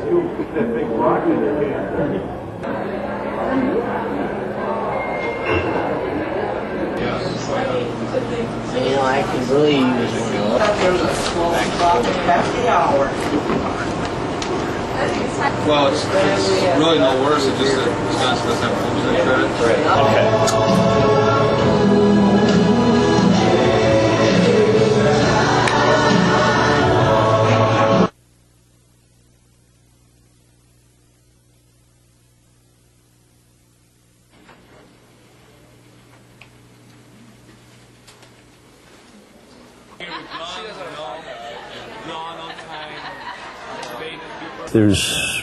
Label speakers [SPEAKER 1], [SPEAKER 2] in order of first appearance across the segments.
[SPEAKER 1] scoop, put that big rock in their hand.
[SPEAKER 2] You know, I can really use one of
[SPEAKER 3] Well, it's really no worse. It's just that Wisconsin doesn't have homestead credit.
[SPEAKER 1] Okay.
[SPEAKER 4] There's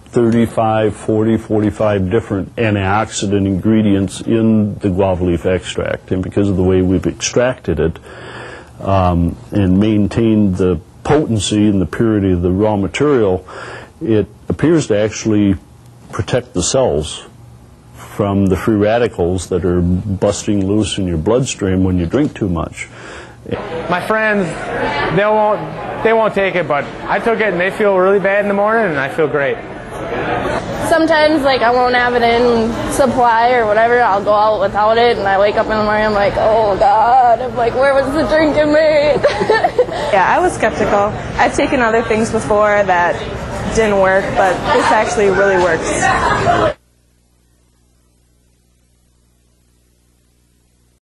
[SPEAKER 4] 35, 40, 45 different antioxidant ingredients in the guava leaf extract, and because of the way we've extracted it and maintained the potency and the purity of the raw material, it appears to actually protect the cells from the free radicals that are busting loose in your bloodstream when you drink too much.
[SPEAKER 5] My friends, they won't take it, but I took it and they feel really bad in the morning and I feel great.
[SPEAKER 6] Sometimes, like, I won't have it in supply or whatever. I'll go out without it, and I wake up in the morning, I'm like, oh God, I'm like, where was the drinking made?
[SPEAKER 7] Yeah, I was skeptical. I've taken other things before that didn't work, but this actually really works.